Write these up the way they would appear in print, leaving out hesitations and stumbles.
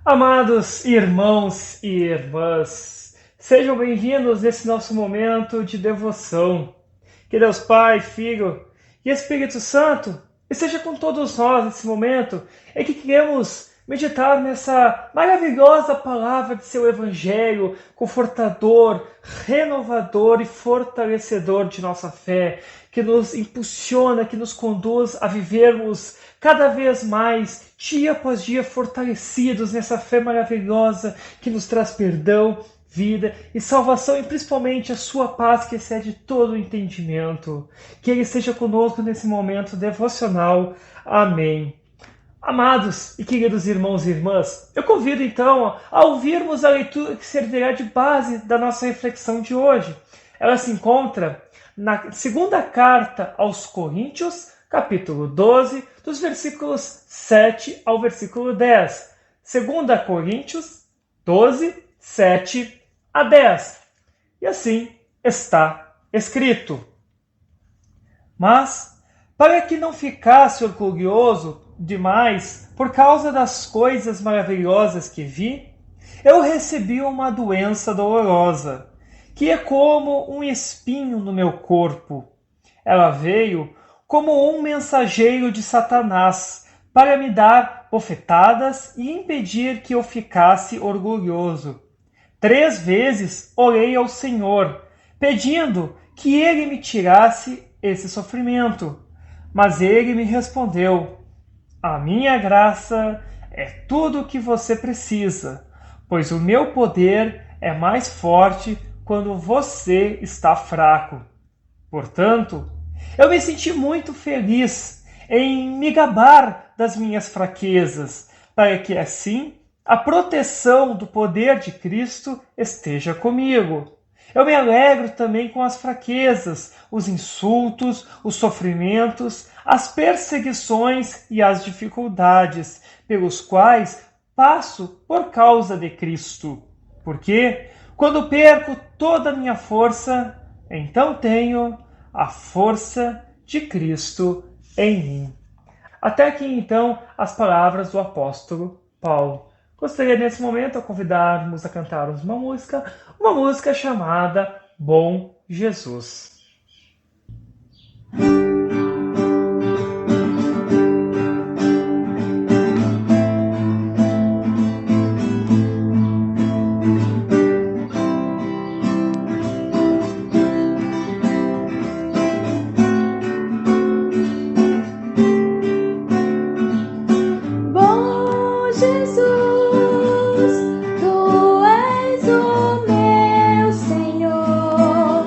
Amados irmãos e irmãs, sejam bem-vindos nesse nosso momento de devoção. Que Deus Pai, Filho e Espírito Santo esteja com todos nós nesse momento em que queremos meditar nessa maravilhosa palavra de seu Evangelho, confortador, renovador e fortalecedor de nossa fé, que nos impulsiona, que nos conduz a vivermos cada vez mais, dia após dia, fortalecidos nessa fé maravilhosa que nos traz perdão, vida e salvação, e principalmente a sua paz que excede todo o entendimento. Que Ele esteja conosco nesse momento devocional. Amém. Amados e queridos irmãos e irmãs, eu convido então a ouvirmos a leitura que servirá de base da nossa reflexão de hoje. Ela se encontra na segunda carta aos Coríntios, capítulo 12, dos versículos 7 ao versículo 10. 2 Coríntios 12, 7 a 10. E assim está escrito. Mas, para que não ficasse orgulhoso demais por causa das coisas maravilhosas que vi, eu recebi uma doença dolorosa, que é como um espinho no meu corpo. Ela veio como um mensageiro de Satanás para me dar bofetadas e impedir que eu ficasse orgulhoso. 3 vezes orei ao Senhor, pedindo que Ele me tirasse esse sofrimento. Mas Ele me respondeu: a minha graça é tudo o que você precisa, pois o meu poder é mais forte quando você está fraco. Portanto, eu me senti muito feliz em me gabar das minhas fraquezas, para que assim a proteção do poder de Cristo esteja comigo. Eu me alegro também com as fraquezas, os insultos, os sofrimentos, as perseguições e as dificuldades pelos quais passo por causa de Cristo. Porque, quando perco toda a minha força, então tenho a força de Cristo em mim. Até aqui, então, as palavras do apóstolo Paulo. Gostaria, nesse momento, a convidarmos a cantarmos uma música chamada Bom Jesus. Senhor,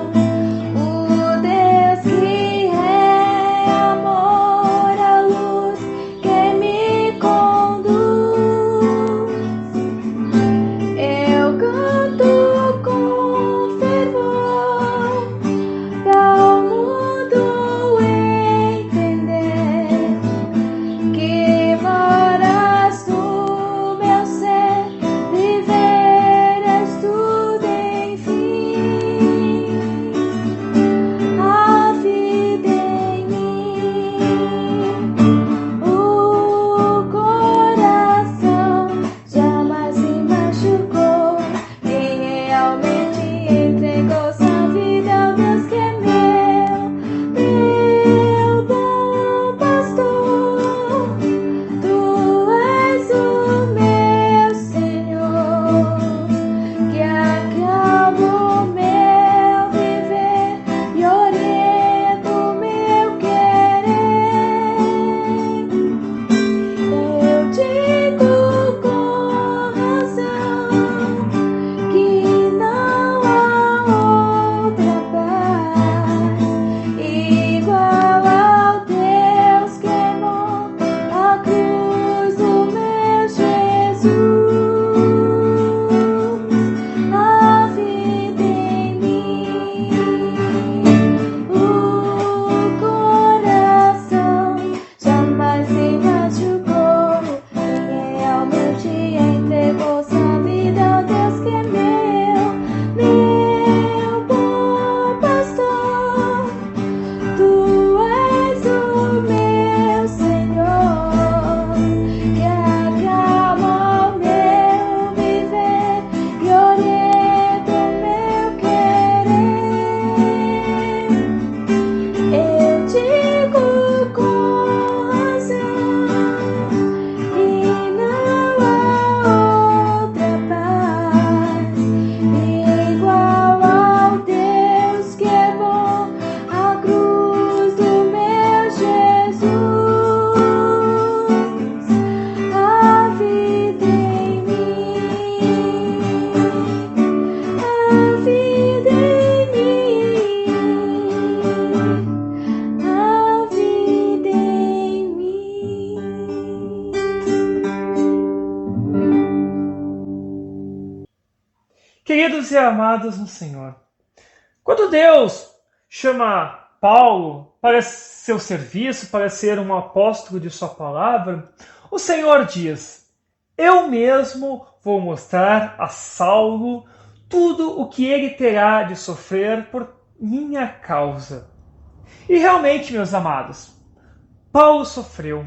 o Deus que Queridos e amados no Senhor, quando Deus chama Paulo para seu serviço, para ser um apóstolo de sua palavra, o Senhor diz: eu mesmo vou mostrar a Saulo tudo o que ele terá de sofrer por minha causa. E realmente, meus amados, Paulo sofreu.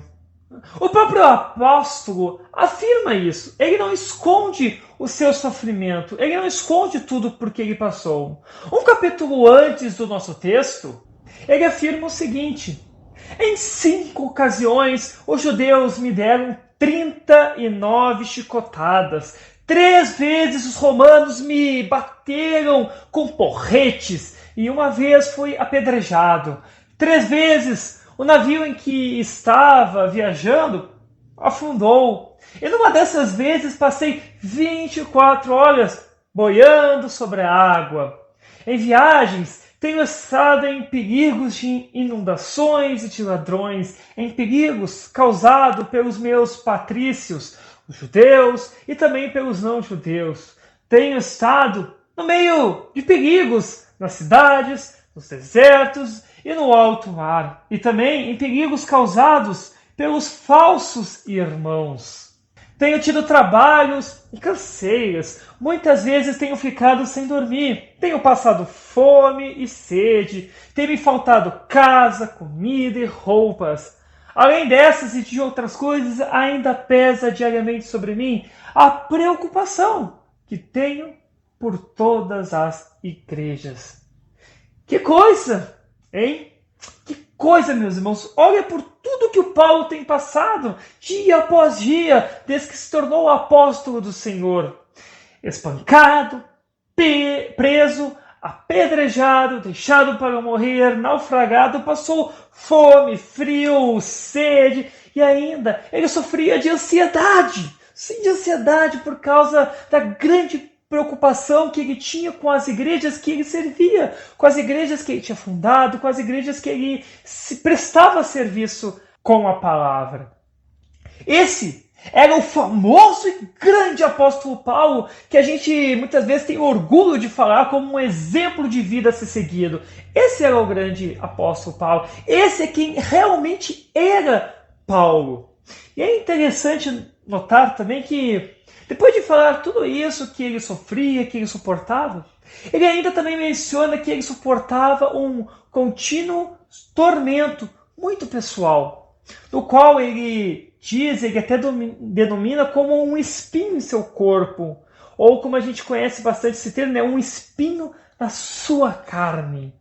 O próprio apóstolo afirma isso. Ele não esconde o seu sofrimento. Ele não esconde tudo por que ele passou. Um capítulo antes do nosso texto, ele afirma o seguinte: em 5 ocasiões, os judeus me deram 39 chicotadas. 3 vezes os romanos me bateram com porretes. E uma vez fui apedrejado. 3 vezes o navio em que estava viajando afundou. E numa dessas vezes passei 24 horas boiando sobre a água. Em viagens, tenho estado em perigos de inundações e de ladrões, em perigos causados pelos meus patrícios, os judeus e também pelos não-judeus. Tenho estado no meio de perigos nas cidades, nos desertos e no alto mar, e também em perigos causados pelos falsos irmãos. Tenho tido trabalhos e canseiras, muitas vezes tenho ficado sem dormir, tenho passado fome e sede, tem me faltado casa, comida e roupas. Além dessas e de outras coisas, ainda pesa diariamente sobre mim a preocupação que tenho por todas as igrejas. Que coisa, hein? Que coisa, meus irmãos. Olha por tudo que o Paulo tem passado, dia após dia, desde que se tornou o apóstolo do Senhor. Espancado, preso, apedrejado, deixado para morrer, naufragado, passou fome, frio, sede e ainda ele sofria de ansiedade. Sim, de ansiedade por causa da grande preocupação que ele tinha com as igrejas que ele servia, com as igrejas que ele tinha fundado, com as igrejas que ele se prestava serviço com a palavra. Esse era o famoso e grande apóstolo Paulo, que a gente muitas vezes tem orgulho de falar como um exemplo de vida a ser seguido. Esse era o grande apóstolo Paulo. Esse é quem realmente era Paulo. E é interessante notar também que, depois de falar tudo isso que ele sofria, que ele suportava, ele ainda também menciona que ele suportava um contínuo tormento muito pessoal, no qual ele diz, ele até denomina como um espinho em seu corpo, ou como a gente conhece bastante esse termo, um espinho na sua carne.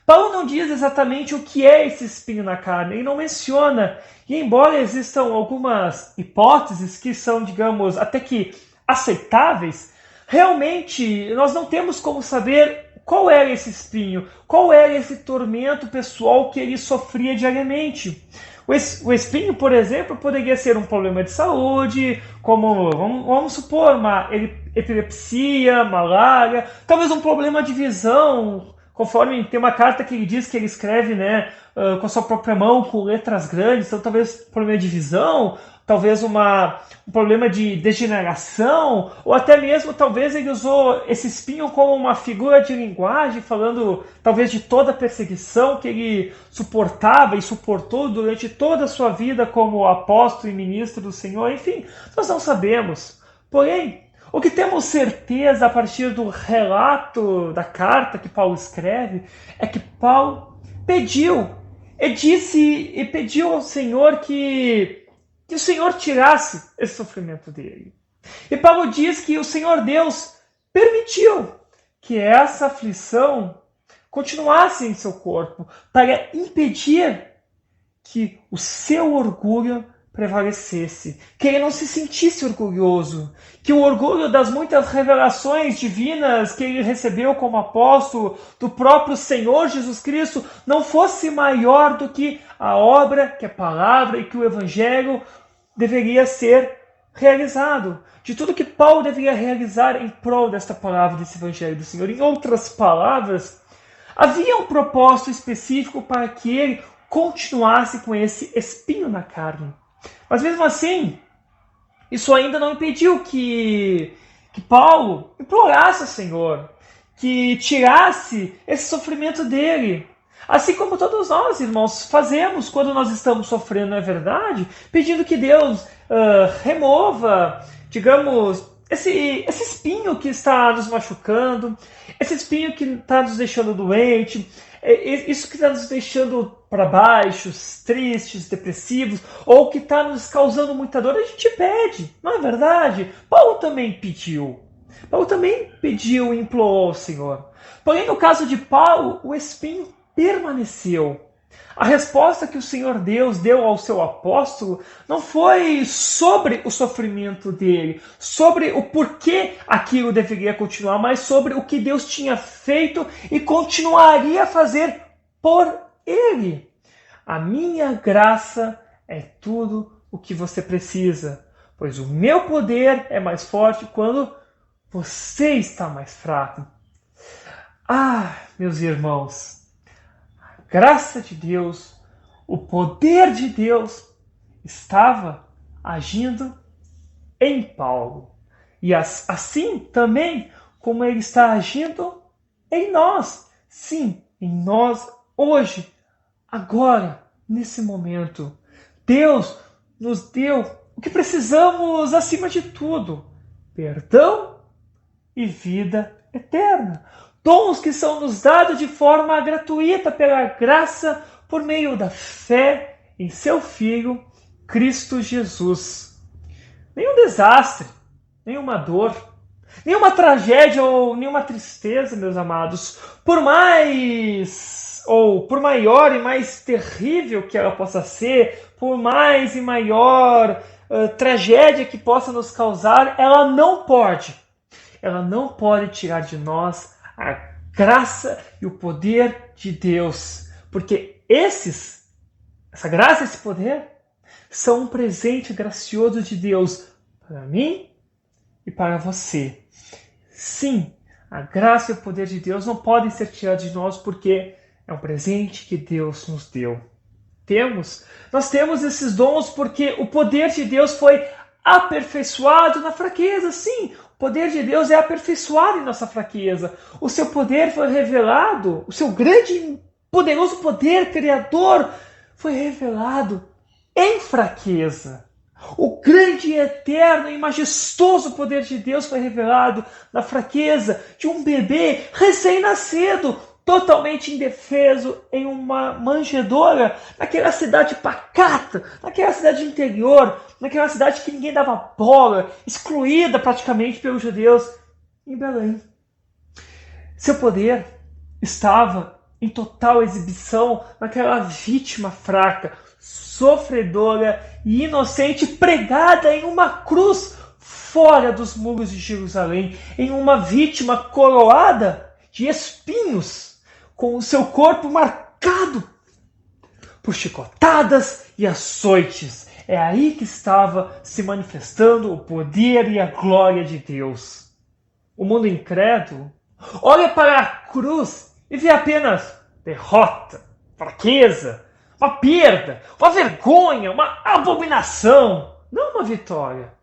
Paulo não diz exatamente o que é esse espinho na carne, ele não menciona. E embora existam algumas hipóteses que são, digamos, até que aceitáveis, realmente nós não temos como saber qual era esse espinho, qual era esse tormento pessoal que ele sofria diariamente. O espinho, por exemplo, poderia ser um problema de saúde, como, vamos supor, uma epilepsia, malária, talvez um problema de visão, conforme tem uma carta que ele diz que ele escreve, com a sua própria mão, com letras grandes, então talvez problema de visão, talvez um problema de degeneração, ou até mesmo talvez ele usou esse espinho como uma figura de linguagem, falando talvez de toda a perseguição que ele suportava e suportou durante toda a sua vida como apóstolo e ministro do Senhor. Enfim, nós não sabemos. Porém, o que temos certeza a partir do relato da carta que Paulo escreve é que Paulo pediu ao Senhor que o Senhor tirasse esse sofrimento dele. E Paulo diz que o Senhor Deus permitiu que essa aflição continuasse em seu corpo para impedir que o seu orgulho prevalecesse, que ele não se sentisse orgulhoso, que o orgulho das muitas revelações divinas que ele recebeu como apóstolo do próprio Senhor Jesus Cristo não fosse maior do que a obra, que a palavra e que o Evangelho deveria ser realizado, de tudo que Paulo deveria realizar em prol desta palavra, desse Evangelho do Senhor. Em outras palavras, havia um propósito específico para que ele continuasse com esse espinho na carne. Mas mesmo assim, isso ainda não impediu que que Paulo implorasse ao Senhor que tirasse esse sofrimento dele. Assim como todos nós, irmãos, fazemos quando nós estamos sofrendo, não é verdade? Pedindo que Deus remova, digamos, esse espinho que está nos machucando, esse espinho que está nos deixando doente, isso que está nos deixando para baixo, tristes, depressivos, ou que está nos causando muita dor, a gente pede, não é verdade? Paulo também pediu. Paulo também pediu e implorou ao Senhor. Porém, no caso de Paulo, o espinho permaneceu. A resposta que o Senhor Deus deu ao seu apóstolo não foi sobre o sofrimento dele, sobre o porquê aquilo deveria continuar, mas sobre o que Deus tinha feito e continuaria a fazer por ele. A minha graça é tudo o que você precisa, pois o meu poder é mais forte quando você está mais fraco. Ah, meus irmãos, a graça de Deus, o poder de Deus estava agindo em Paulo. E assim também como ele está agindo em nós. Sim, em nós hoje, agora, nesse momento. Deus nos deu o que precisamos acima de tudo: perdão e vida eterna. Dons que são nos dados de forma gratuita pela graça por meio da fé em seu Filho, Cristo Jesus. Nenhum desastre, nenhuma dor, nenhuma tragédia ou nenhuma tristeza, meus amados, por maior e mais terrível que ela possa ser, por mais e maior tragédia que possa nos causar, ela não pode tirar de nós a graça e o poder de Deus, porque essa graça e esse poder são um presente gracioso de Deus para mim e para você. Sim, a graça e o poder de Deus não podem ser tirados de nós porque é um presente que Deus nos deu. Nós temos esses dons porque o poder de Deus foi aperfeiçoado na fraqueza. Sim, o poder de Deus é aperfeiçoado em nossa fraqueza. O seu poder foi revelado, o seu grande e poderoso poder criador foi revelado em fraqueza. O grande e eterno e majestoso poder de Deus foi revelado na fraqueza de um bebê recém-nascido, totalmente indefeso em uma manjedoura, naquela cidade pacata, naquela cidade interior, naquela cidade que ninguém dava bola, excluída praticamente pelos judeus, em Belém. Seu poder estava em total exibição naquela vítima fraca, sofredora e inocente, pregada em uma cruz fora dos muros de Jerusalém, em uma vítima coroada de espinhos, com o seu corpo marcado por chicotadas e açoites. É aí que estava se manifestando o poder e a glória de Deus. O mundo incrédulo olha para a cruz e vê apenas derrota, fraqueza, uma perda, uma vergonha, uma abominação, não uma vitória.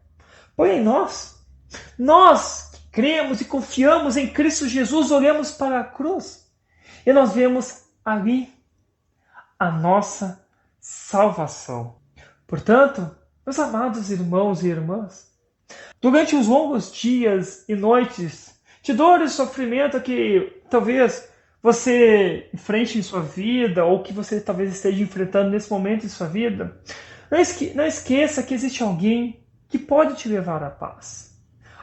Porém, nós que cremos e confiamos em Cristo Jesus, olhamos para a cruz e nós vemos ali a nossa salvação. Portanto, meus amados irmãos e irmãs, durante os longos dias e noites de dor e sofrimento que talvez você enfrente em sua vida, ou que você talvez esteja enfrentando nesse momento em sua vida, não esqueça que existe alguém que pode te levar à paz.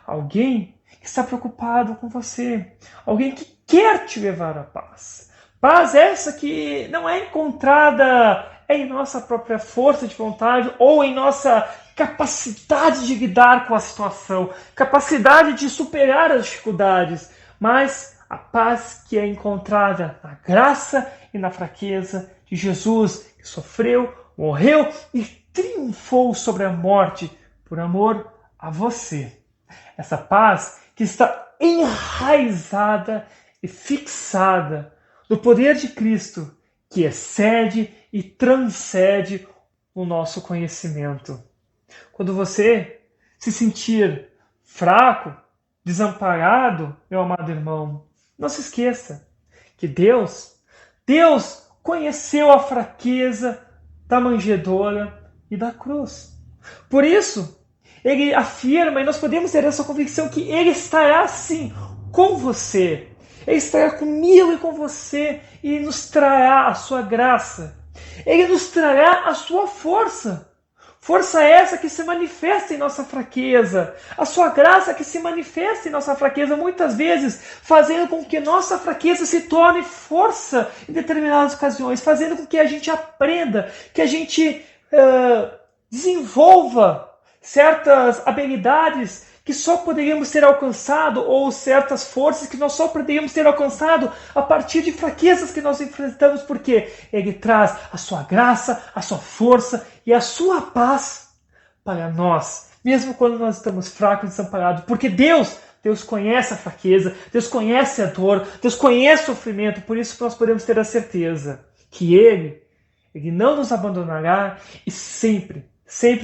Alguém que está preocupado com você. Alguém que quer te levar à paz. Paz essa que não é encontrada em nossa própria força de vontade ou em nossa capacidade de lidar com a situação, capacidade de superar as dificuldades, mas a paz que é encontrada na graça e na fraqueza de Jesus, que sofreu, morreu e triunfou sobre a morte por amor a você. Essa paz que está enraizada e fixada no poder de Cristo, que excede e transcende o nosso conhecimento. Quando você se sentir fraco, desamparado, meu amado irmão, não se esqueça que Deus conheceu a fraqueza da manjedoura e da cruz. Por isso, ele afirma, e nós podemos ter essa convicção, que ele estará sim com você. Ele estará comigo e com você e nos trará a sua graça. Ele nos trará a sua força. Força essa que se manifesta em nossa fraqueza. A sua graça que se manifesta em nossa fraqueza, muitas vezes fazendo com que nossa fraqueza se torne força em determinadas ocasiões, fazendo com que a gente aprenda, que a gente desenvolva certas habilidades que só poderíamos ter alcançado, ou certas forças que nós só poderíamos ter alcançado a partir de fraquezas que nós enfrentamos, porque Ele traz a sua graça, a sua força e a sua paz para nós, mesmo quando nós estamos fracos e desamparados, porque Deus conhece a fraqueza, Deus conhece a dor, Deus conhece o sofrimento, por isso nós podemos ter a certeza que Ele não nos abandonará e sempre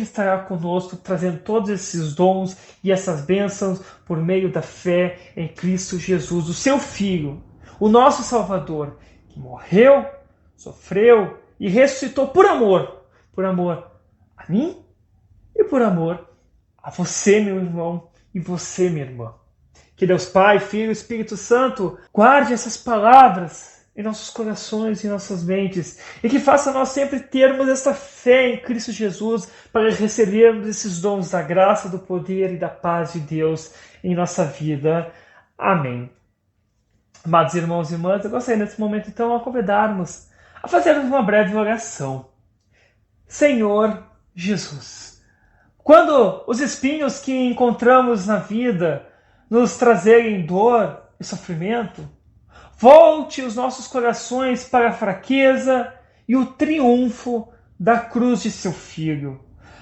estará conosco, trazendo todos esses dons e essas bênçãos por meio da fé em Cristo Jesus, o seu Filho, o nosso Salvador, que morreu, sofreu e ressuscitou por amor a mim e por amor a você, meu irmão, e você, minha irmã. Que Deus Pai, Filho e Espírito Santo guarde essas palavras em nossos corações e em nossas mentes, e que faça nós sempre termos essa fé em Cristo Jesus para recebermos esses dons da graça, do poder e da paz de Deus em nossa vida. Amém. Amados irmãos e irmãs, eu gostaria nesse momento então a convidarmos a fazermos uma breve oração. Senhor Jesus, quando os espinhos que encontramos na vida nos trazerem dor e sofrimento, volte os nossos corações para a fraqueza e o triunfo da cruz de seu Filho.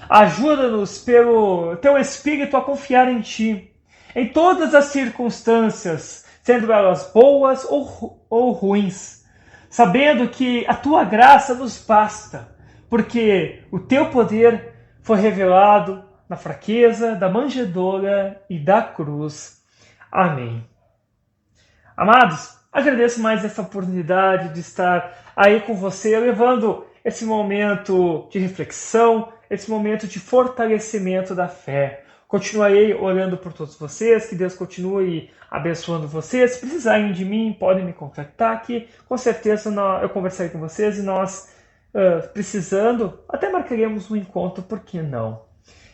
Ajuda-nos pelo Teu Espírito a confiar em Ti, em todas as circunstâncias, sendo elas boas ou ruins, sabendo que a Tua graça nos basta, porque o Teu poder foi revelado na fraqueza, da manjedoura e da cruz. Amém. Amados, agradeço mais essa oportunidade de estar aí com você, levando esse momento de reflexão, esse momento de fortalecimento da fé. Continuarei orando por todos vocês, que Deus continue abençoando vocês. Se precisarem de mim, podem me contactar, que com certeza eu conversarei com vocês e nós, precisando, até marcaremos um encontro, por que não?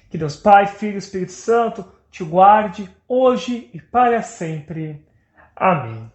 Que Deus Pai, Filho e Espírito Santo te guarde hoje e para sempre. Amém.